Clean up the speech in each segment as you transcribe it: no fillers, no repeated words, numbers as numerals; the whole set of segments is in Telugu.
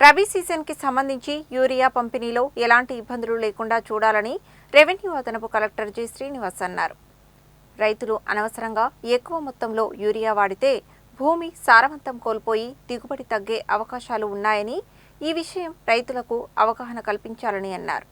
రబీ సీజన్కి సంబంధించి యూరియా పంపిణీలో ఎలాంటి ఇబ్బందులు లేకుండా చూడాలని రెవెన్యూ అదనపు కలెక్టర్ జి శ్రీనివాస్ అన్నారు. రైతులు అనవసరంగా ఎక్కువ మొత్తంలో యూరియా వాడితే భూమి సారవంతం కోల్పోయి దిగుబడి తగ్గే అవకాశాలు ఉన్నాయని, ఈ విషయం రైతులకు అవగాహన కల్పించాలని అన్నారు.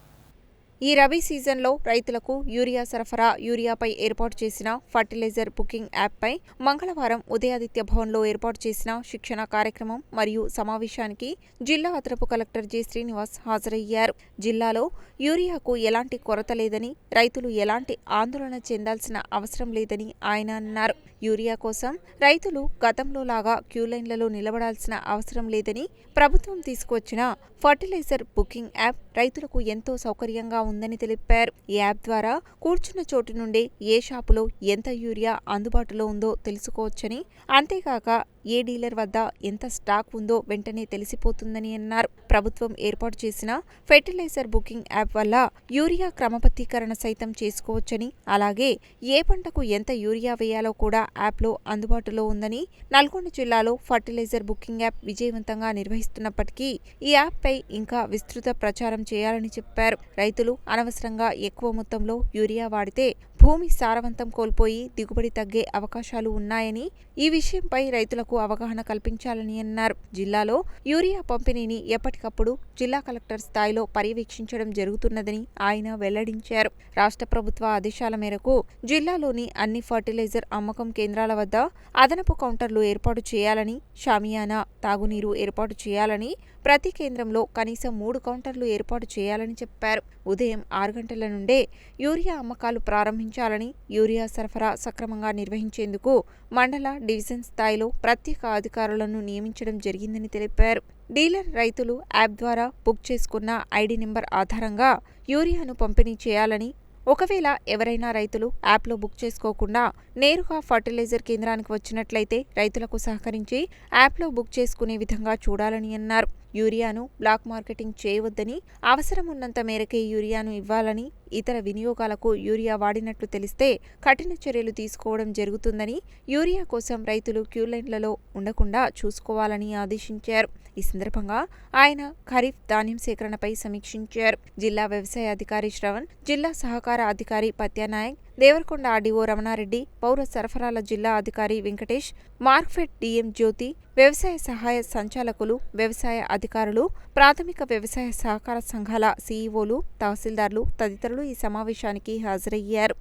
ఈ రబీ సీజన్లో రైతులకు యూరియా సరఫరా, యూరియాపై ఏర్పాటు చేసిన ఫర్టిలైజర్ బుకింగ్ యాప్పై మంగళవారం ఉదయాదిత్య భవన్లో ఏర్పాటు చేసిన శిక్షణ కార్యక్రమం మరియు సమావేశానికి జిల్లా అదనపు కలెక్టర్ జె శ్రీనివాస్ హాజరయ్యారు. జిల్లాలో యూరియాకు ఎలాంటి కొరత లేదని, రైతులు ఎలాంటి ఆందోళన చెందాల్సిన అవసరం లేదని ఆయన అన్నారు. యూరియా కోసం రైతులు గతంలో లాగా క్యూలైన్లలో నిలబడాల్సిన అవసరం లేదని, ప్రభుత్వం తీసుకువచ్చిన ఫర్టిలైజర్ బుకింగ్ యాప్ రైతులకు ఎంతో సౌకర్యంగా ఉందని తెలిపారు. ఈ యాప్ ద్వారా కూర్చున్న చోటు నుండే ఏ షాపులో ఎంత యూరియా అందుబాటులో ఉందో తెలుసుకోవచ్చని, అంతేకాక ఏ డీలర్ వద్ద ఎంత స్టాక్ ఉందో వెంటనే తెలిసిపోతుందని అన్నారు. ప్రభుత్వం ఏర్పాటు చేసిన ఫెర్టిలైజర్ బుకింగ్ యాప్ వల్ల యూరియా క్రమబద్ధీకరణ సైతం చేసుకోవచ్చని, అలాగే ఏ పంటకు ఎంత యూరియా వేయాలో కూడా యాప్లో అందుబాటులో ఉందని, నల్గొండ జిల్లాలో ఫర్టిలైజర్ బుకింగ్ యాప్ విజయవంతంగా నిర్వహిస్తున్నప్పటికీ ఈ యాప్పై ఇంకా విస్తృత ప్రచారం చేయాలని చెప్పారు. రైతులు అనవసరంగా ఎక్కువ మొత్తంలో యూరియా వాడితే భూమి సారవంతం కోల్పోయి దిగుబడి తగ్గే అవకాశాలు ఉన్నాయని, ఈ విషయంపై రైతులకు అవగాహన కల్పించాలని అన్నారు. జిల్లాలో యూరియా పంపిణీని ఎప్పటికప్పుడు జిల్లా కలెక్టర్ స్థాయిలో పర్యవేక్షించడం జరుగుతున్నదని ఆయన వెల్లడించారు. రాష్ట్ర ప్రభుత్వ ఆదేశాల మేరకు జిల్లాలోని అన్ని ఫర్టిలైజర్ అమ్మకం కేంద్రాల వద్ద అదనపు కౌంటర్లు ఏర్పాటు చేయాలని, షామియానా, తాగునీరు ఏర్పాటు చేయాలని, ప్రతి కేంద్రంలో కనీసం 3 కౌంటర్లు ఏర్పాటు చేయాలని చెప్పారు. ఉదయం 6 గంటల నుండే యూరియా అమ్మకాలు ప్రారంభించాలని, యూరియా సరఫరా సక్రమంగా నిర్వహించేందుకు మండల, డివిజన్ స్థాయిలో ప్రత్యేక అధికారులను నియమించడం జరిగిందని తెలిపారు. డీలర్ రైతులు యాప్ ద్వారా బుక్ చేసుకున్న ఐడి నెంబర్ ఆధారంగా యూరియాను పంపిణీ చేయాలని, ఒకవేళ ఎవరైనా రైతులు యాప్లో బుక్ చేసుకోకుండా నేరుగా ఫర్టిలైజర్ కేంద్రానికి వచ్చినట్లయితే రైతులకు సహకరించి యాప్లో బుక్ చేసుకునే విధంగా చూడాలని అన్నారు. యూరియాను బ్లాక్ మార్కెటింగ్ చేయవద్దని, అవసరం ఉన్నంత మేరకే యూరియాను ఇవ్వాలని, ఇతర వినియోగాలకు యూరియా వాడినట్లు తెలిస్తే కఠిన చర్యలు తీసుకోవడం జరుగుతుందని, యూరియా కోసం రైతులు క్యూలైన్లలో ఉండకుండా చూసుకోవాలని ఆదేశించారు. ఈ సందర్భంగా ఆయన ఖరీఫ్ ధాన్యం సేకరణపై సమీక్షించారు. జిల్లా వ్యవసాయ అధికారి శ్రవణ్, జిల్లా సహకార అధికారి పత్యానాయక్, దేవరకొండ ఆర్డీఓ రమణారెడ్డి, పౌర సరఫరాల జిల్లా అధికారి వెంకటేష్, మార్క్ఫెడ్ డిఎం జ్యోతి, వ్యవసాయ సహాయ సంచాలకులు, వ్యవసాయ అధికారులు, ప్రాథమిక వ్యవసాయ సహకార సంఘాల సీఈఓలు, తహసీల్దార్లు తదితరులు ఈ సమావేశానికి హాజరయ్యారు.